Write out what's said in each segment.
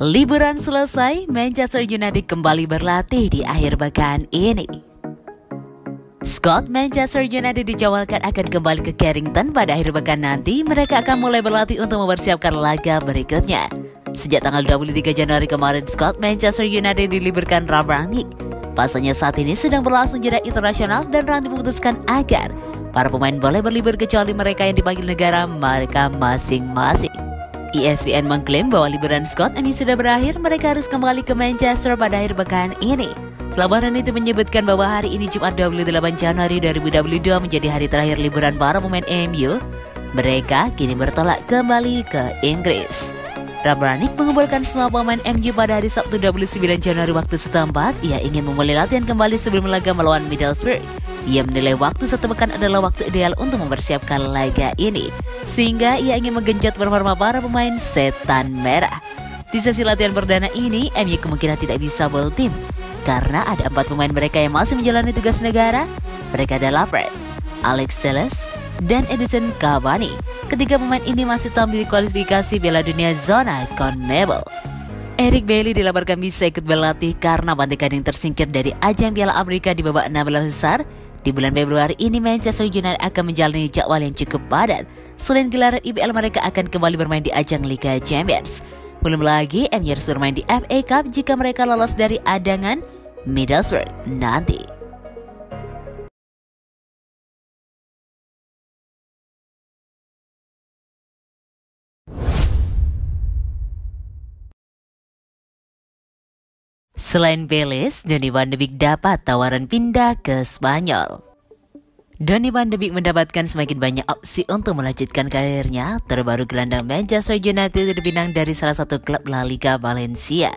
Liburan selesai, Manchester United kembali berlatih di akhir pekan ini. Skuad Manchester United dijadwalkan akan kembali ke Carrington pada akhir pekan nanti. Mereka akan mulai berlatih untuk mempersiapkan laga berikutnya. Sejak tanggal 23 Januari kemarin, skuad Manchester United diliburkan Rangnick. Pasalnya saat ini sedang berlangsung jeda internasional dan Rangnick memutuskan agar para pemain boleh berlibur kecuali mereka yang dipanggil negara mereka masing-masing. ESPN mengklaim bahwa liburan skuad MU sudah berakhir, mereka harus kembali ke Manchester pada akhir pekan ini. Laporan itu menyebutkan bahwa hari ini Jumat 28 Januari 2022 menjadi hari terakhir liburan para pemain MU. Mereka kini bertolak kembali ke Inggris. Rangnick mengumpulkan semua pemain MU pada hari Sabtu 29 Januari waktu setempat. Ia ingin memulai latihan kembali sebelum laga melawan Middlesbrough. Ia menilai waktu satu pekan adalah waktu ideal untuk mempersiapkan laga ini, sehingga ia ingin menggenjot performa para pemain setan merah. Di sesi latihan perdana ini, MU kemungkinan tidak bisa full tim karena ada 4 pemain mereka yang masih menjalani tugas negara. Mereka adalah Fred, Alex Telles, dan Edinson Cavani. Ketiga pemain ini masih tampil di kualifikasi Piala Dunia zona CONMEBOL. Eric Bailly dilaporkan bisa ikut berlatih karena Pantai Gading tersingkir dari ajang Piala Afrika di babak 16 besar. Di bulan Februari ini, Manchester United akan menjalani jadwal yang cukup padat. Selain gelaran IPL, mereka akan kembali bermain di ajang Liga Champions. Belum lagi, MU harus bermain di FA Cup jika mereka lolos dari adangan Middlesbrough nanti. Selain Belis, Donny van de Beek dapat tawaran pindah ke Spanyol. Donny van de Beek mendapatkan semakin banyak opsi untuk melanjutkan karirnya. Terbaru gelandang Manchester United dipinang dari salah satu klub La Liga Valencia.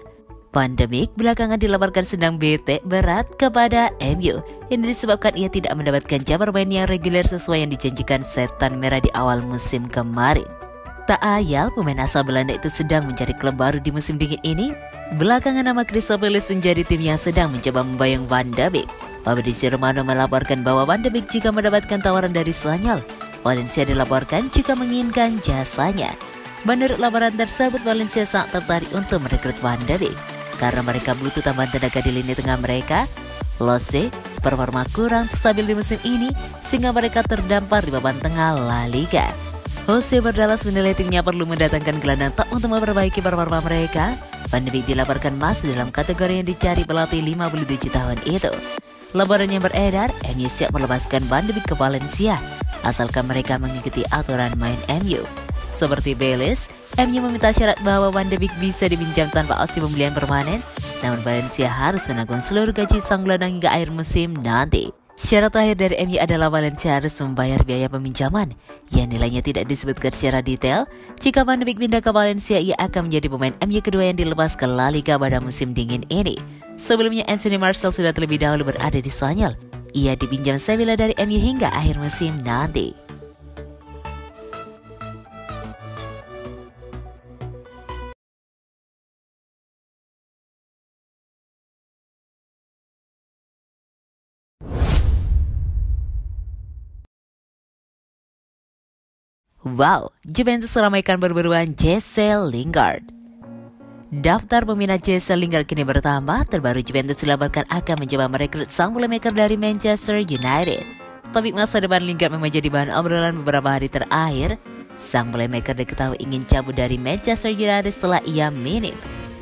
Van de Beek belakangan dilaporkan sedang bete berat kepada MU. Ini disebabkan ia tidak mendapatkan jam bermain yang reguler sesuai yang dijanjikan setan merah di awal musim kemarin. Tak ayal, pemain asal Belanda itu sedang mencari klub baru di musim dingin ini. Belakangan nama Crystal Palace menjadi tim yang sedang mencoba memboyong Van de Beek. Fabrizio Romano melaporkan bahwa Van de Beek jika mendapatkan tawaran dari Spanyol, Valencia dilaporkan juga menginginkan jasanya. Menurut laporan tersebut, Valencia sangat tertarik untuk merekrut Van de Beek karena mereka butuh tambahan tenaga di lini tengah mereka. Lose performa kurang stabil di musim ini sehingga mereka terdampar di papan tengah La Liga. Jose Bordalas menilai timnya perlu mendatangkan gelandang top untuk memperbaiki performa mereka. Van de Beek dilaporkan masuk dalam kategori yang dicari pelatih 57 tahun itu. Laporan yang beredar, MU siap melepaskan Van de Beek ke Valencia asalkan mereka mengikuti aturan main MU. Seperti Belis, MU meminta syarat bahwa Van de Beek bisa dipinjam tanpa opsi pembelian permanen, namun Valencia harus menanggung seluruh gaji sang gelandang hingga akhir musim nanti. Syarat terakhir dari MU adalah Valencia harus membayar biaya peminjaman yang nilainya tidak disebutkan secara detail. Jika Van de Beek pindah ke Valencia, ia akan menjadi pemain MU kedua yang dilepas ke La Liga pada musim dingin ini. Sebelumnya Anthony Martial sudah terlebih dahulu berada di Spanyol. Ia dipinjam Sevilla dari MU hingga akhir musim nanti. Wow, Juventus meramaikan perburuan Jesse Lingard. Daftar peminat Jesse Lingard kini bertambah. Terbaru Juventus dilaporkan akan mencoba merekrut sang playmaker dari Manchester United. Topik masa depan Lingard memang jadi bahan obrolan beberapa hari terakhir. Sang playmaker diketahui ingin cabut dari Manchester United setelah ia minim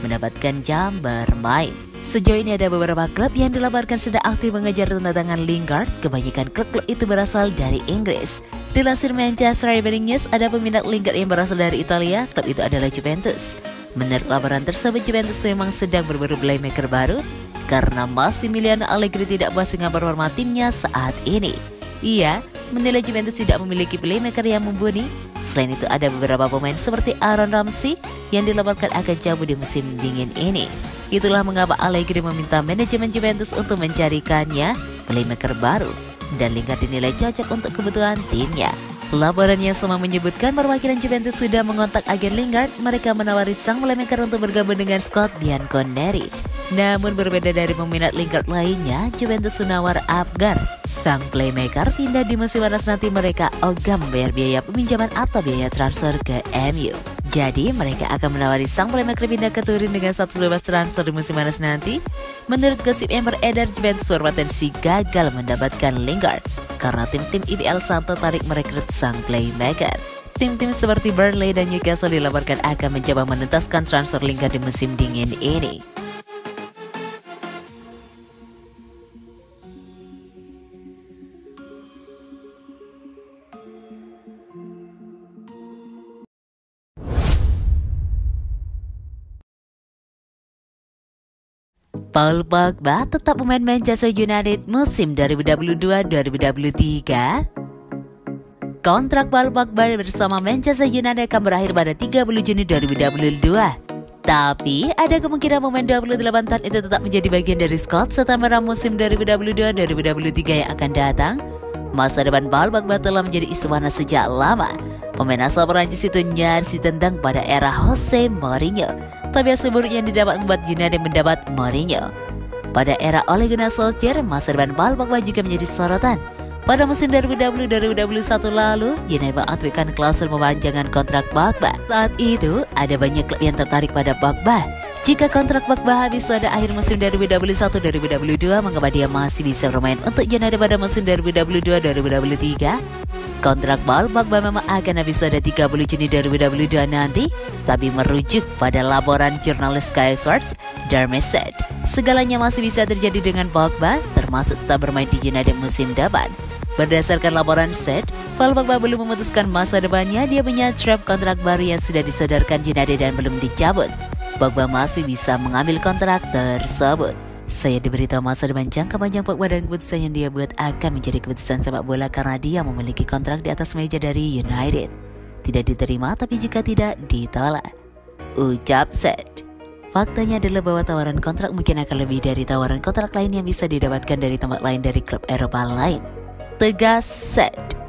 mendapatkan jam bermain. Sejauh ini ada beberapa klub yang dilaporkan sedang aktif mengejar tantangan Lingard. Kebanyakan klub-klub itu berasal dari Inggris. Dilansir Manchester Evening News, ada peminat Lingard yang berasal dari Italia. Klub itu adalah Juventus. Menurut laporan tersebut, Juventus memang sedang berburu playmaker baru karena Massimiliano Allegri tidak puas dengan performa timnya saat ini. Ia menilai Juventus tidak memiliki playmaker yang mumpuni. Selain itu, ada beberapa pemain seperti Aaron Ramsey yang dilaporkan akan cabut di musim dingin ini. Itulah mengapa Allegri meminta manajemen Juventus untuk mencarikannya playmaker baru, dan Lingard dinilai cocok untuk kebutuhan timnya. Laporan yang sama menyebutkan perwakilan Juventus sudah mengontak agen Lingard. Mereka menawari sang playmaker untuk bergabung dengan skuad Bianconeri. Namun berbeda dari peminat Lingard lainnya, Juventus menawar Apgar. Sang playmaker pindah di musim panas nanti. Mereka ogah membayar biaya peminjaman atau biaya transfer ke MU. Jadi mereka akan menawari sang playmaker pindah ke Turin dengan status bebas transfer di musim panas nanti. Menurut gosip yang beredar, Juventus berpotensi gagal mendapatkan Lingard karena tim-tim IPL sang tertarik merekrut sang playmaker. Tim-tim seperti Burnley dan Newcastle dilaporkan akan mencoba menuntaskan transfer Lingard di musim dingin ini. Paul Pogba tetap pemain Manchester United musim 2022-2023. Kontrak Paul Pogba bersama Manchester United akan berakhir pada 30 Juni 2022. Tapi ada kemungkinan pemain 28 tahun itu tetap menjadi bagian dari squad setelah merah musim 2022-2023 yang akan datang. Masa depan Paul Pogba telah menjadi isu panas sejak lama. Pemain asal Perancis itu nyaris ditendang pada era Jose Mourinho. Tapi hasil buruk yang didapat membuat United mendapat Mourinho. Pada era Ole Gunnar Solskjaer, masa depan Paul Pogba juga menjadi sorotan. Pada musim 2020-2021 lalu, United mengaktifkan klausul pemanjangan kontrak Pogba. Saat itu, ada banyak klub yang tertarik pada Pogba. Jika kontrak Pogba habis pada akhir musim 2021-2022, mengapa dia masih bisa bermain untuk United pada musim 2022-2023? Kontrak Paul Pogba memang akan habis pada 30 Juni 2022 nanti, tapi merujuk pada laporan jurnalis Sky Sports, Dermot said, segalanya masih bisa terjadi dengan Pogba, termasuk tetap bermain di United musim depan. Berdasarkan laporan said, Paul Pogba belum memutuskan masa depannya, dia punya draft kontrak baru yang sudah disodorkan United dan belum dicabut. Pogba masih bisa mengambil kontrak tersebut. Saya diberitahu masa depan jangka panjang Pogba dan keputusan yang dia buat akan menjadi keputusan sepak bola karena dia memiliki kontrak di atas meja dari United. Tidak diterima tapi jika tidak ditolak, ucap said. Faktanya adalah bahwa tawaran kontrak mungkin akan lebih dari tawaran kontrak lain yang bisa didapatkan dari tempat lain dari klub Eropa lain, tegas said.